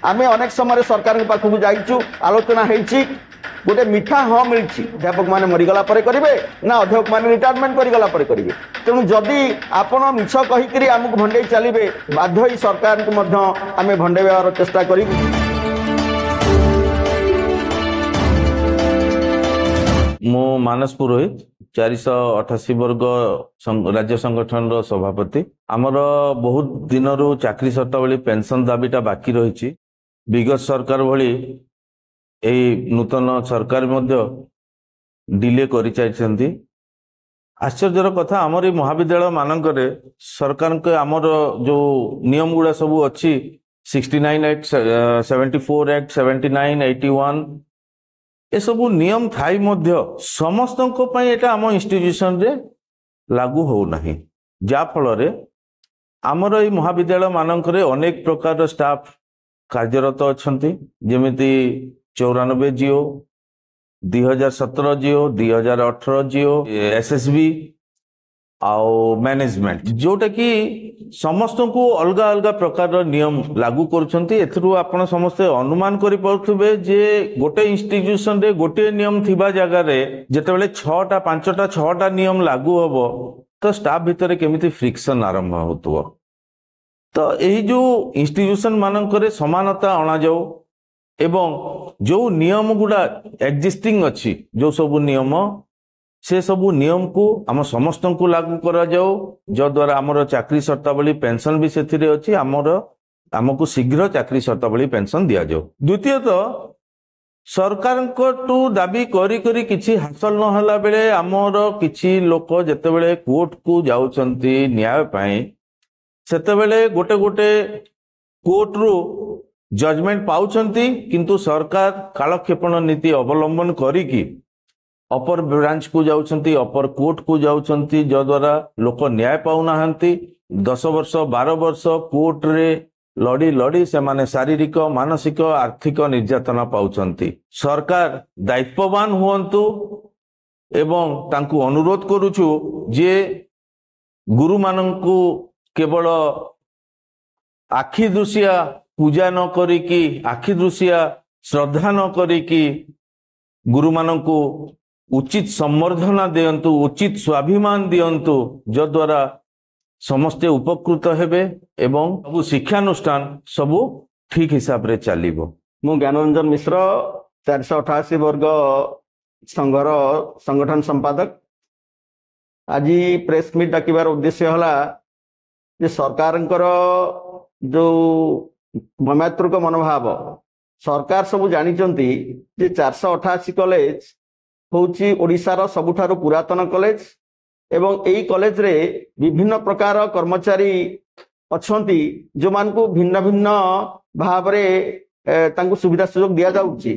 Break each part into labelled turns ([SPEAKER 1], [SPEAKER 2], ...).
[SPEAKER 1] आम अनेक समय सरकार पाखक जाइचु आलोचना होती गोटे मिठा हाँ मिली अध्यापक मैंने मरीगला करेंगे ना अध्यापक मैंने रिटायरमेंट करगला करेंगे तेणु जदि आपण मिछ कहीकि आमको भंडे चलिए बाध्य ही सरकार को आम भंडेबार चेष्टा करूँ।
[SPEAKER 2] मो मानस पुरोहित 488 वर्ग राज्य संगठन रो सभापति आमर बहुत दिन रू चाकरी शर्तावली पेंशन दाबीटा बाकी रही विगत सरकार भली यही नूतन सरकार मध्य डिले करि चाइछन्ती। आश्चर्यर कथा आमर महाविद्यालय मानक सरकार के आमर जो नियम गुड़ा सब अच्छी 69 एक्ट 74 एक्ट 79 81 ए सबू नियम थाई मध्य समस्त आम इंस्टीट्यूशन रे लागू हो नहीं जा फल रे आमर ये महाविद्यालय मानक अनेक प्रकार स्टाफ कार्यरत अछंती जेमिति 94 जिओ 2017 जिओ 2018 जिओ एसएसबी आउ मैनेजमेंट जोटा कि समस्त को अलग अलग प्रकार नियम लागू करुछंती। एथरु आपण समस्ते अनुमान करि पड़थुबे जे गोटे इंस्टीट्यूशन रे गोटे नियम थिबा जगह रे जेतेबेले 6टा 5टा 6टा नियम लागू हबो तो स्टाफ भितर केमिति फ्रिक्शन आरंभ होतबो। तो यही जो इंस्टीट्यूशन मानक समानता अणा जाऊ एवं जो नियम गुड़ा एक्जिस्टिंग अच्छी जो सब नियम से सबू नियम को आम समस्त को लागू करा जाओ जद्वारा आमर चाकरी शर्तावली पेंशन भी से अच्छी आमको शीघ्र चाकरी शर्तावली पेंशन दि जाओ। द्वितीयतः सरकार को दाबी करी करी किछि हासिल न होला बेले आमर किछि लोक जेतेबेले कोर्ट को जाउछंती न्याय पाई सेतेबेले गोटे गोटे कोर्ट रू जजमेंट पाउछंती किंतु सरकार कालक्षेपण नीति अवलंबन करिकी अपर ब्रांच को जाउछंती अपर कोर्ट को जाउछंती जद्वारा लोक न्याय पाउनाहांती 10 वर्ष 12 वर्ष कोर्ट रे लड़ी लड़ी से माने शारीरिक मानसिक आर्थिक निर्यातना पाउछंती। सरकार दायित्ववान हुअंतु एवं तांकु अनुरोध करूछु जे गुरु मानंकु केवल आखि दृशिया पूजा न करिकी आखि दृशिया श्रद्धा न करिकी गुरु मानंकु उचित संवर्धना दियंतु उचित स्वाभिमान दियंतु जद्वारा समस्ते उपकृत हेबे एवं सब शिक्षानुष्ठान सबू ठीक हिसाब रे चलिबो।
[SPEAKER 1] मु ज्ञानरंजन मिश्र 488 वर्ग संघर संगठन संपादक आज प्रेस मीट डाकिबार उद्देश्य हला जे सरकार जो ममैत्रिक मनोभाव सरकार सब जानिचंती जे 488 कॉलेज होची ओडिशार सबुठार पुरातन कॉलेज एवं एई कॉलेज रे विभिन्न प्रकार कर्मचारी अछंती जो मान को भिन्न भिन्न भाव रे तांको सुविधा सुयोग दिया जाउची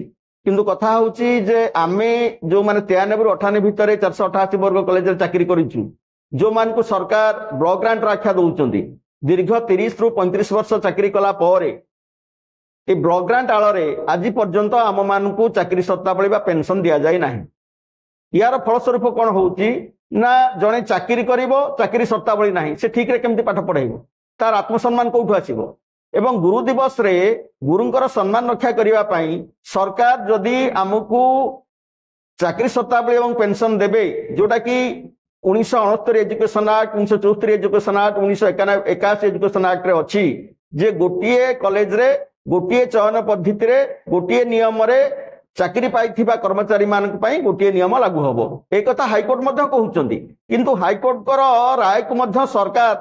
[SPEAKER 1] किंतु कथा होची जे आमे जो माने 93 रु 98 भितरे 488 वर्ग कॉलेज रे चाकरी करिचु जो मान को सरकार ब्लॉक ग्रांट आख्या दउचंती दीर्घ 30 रु 35 वर्ष चाकरी कला परे ए ब्लॉक ग्रांट आଳରେ आज पर्यंत आम मान को चाकरी शर्तावली बा पेंशन दिया जाय नाही। यार फलस्वरूप कौन होची ना जने चाकरी करिवो चाकरी शर्तावली नाही से ठीक रे केमती पाठ पढ़ाइबो तार आत्मसम्मान कोठु आसीबो एवं गुरु दिवस रे गुरुंकर सम्मान रक्षा करिवा पई सरकार जदि आमको चाकरी शर्तावली एवं पेंशन देबे जोटा कि 1969 education act 1974 education act 1981 education act रे अछि जे गोटिए कॉलेज रे गोटिए चयन पद्धति रे गोटिए नियम रे चाकरी पाइथिबा कर्मचारी मानक पई गोटिए नियम लागू हबो ए कथा हाईकोर्ट मध्य कहउचंती किंतु हाईकोर्ट कर राय को मध्य सरकार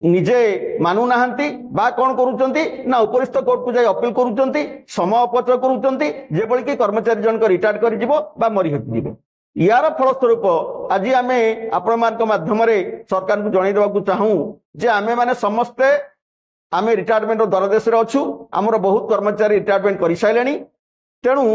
[SPEAKER 1] निजे मानु नाहंती बा कोन करूचंती ना उपरिस्थ कोर्ट को जाय अपील करूचंती समय अपचय करूचंती जे बळी कि कर्मचारी जन को रिटायर करि जिवो बा मरि हति जिवो। यार फलस्वरूप आज आम आपण मान माध्यम सरकार को जन देवा चाहूँ जे आमे माने समस्ते आम रिटायरमेंट दरदेश अच्छु आमर बहुत कर्मचारी रिटायरमेंट कर सारे तेणु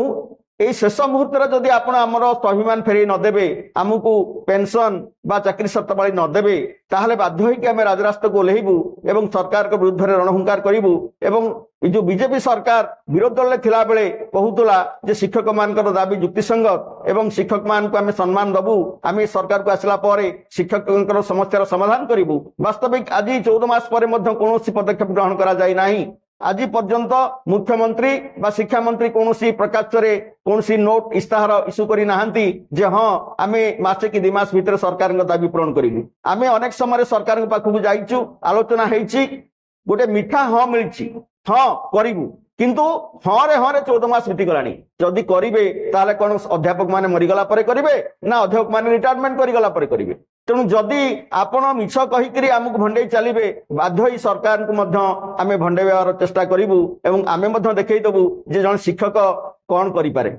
[SPEAKER 1] ये शेष मुहूर्त जदि आपण आमर स्वाभिमान फेर नदेबे आमको पेंशन बा चाकरी शर्तावली नदेबे ताहले बाध्य होइकि आमे राजरास्ता को ओल्हेबू एवं सरकार के विरुद्ध रणहुंकार करिबू एवं जो बीजेपी सरकार विरोध दल थिला बेले कहूतला जे शिक्षक मानकर दाबी युक्तिसंगत एवं शिक्षक मान को आमे सम्मान दबू आमे सरकार को आसला परे शिक्षकंकर समस्यार समाधान करिबू वास्तविक आज 14 मास परे मध्य कोनोसी पदक्षेप ग्रहण करा जाय नाही आज पर्यंत मुख्यमंत्री बा शिक्षा मंत्री कौन प्रकार कौन नोट इस्ताहार इश्यू करी नाहंती जे हाँ आमे मासे कि 2 मास भितर सरकार दाबी पूरण करूँ। आमे अनेक समय सरकार पाखक जाइचु आलोचना होती गोटे मिठा हाँ मिली हाँ करूँ किंतु हाँ रे 14 मास बीती गलानी जदि करेंगे ताले कौन अध्यापक माने मरीगला परे करेंगे ना अध्यापक माने रिटायरमेंट करीगला परे करेंगे। तेणु जदि आपण मिछ कहीकि आमको भंडे चलिए बाध्य ही सरकार को आमे भंडेबार चेष्टा करूँ एवं आमे देखई देबू जे जन शिक्षक कौन करें।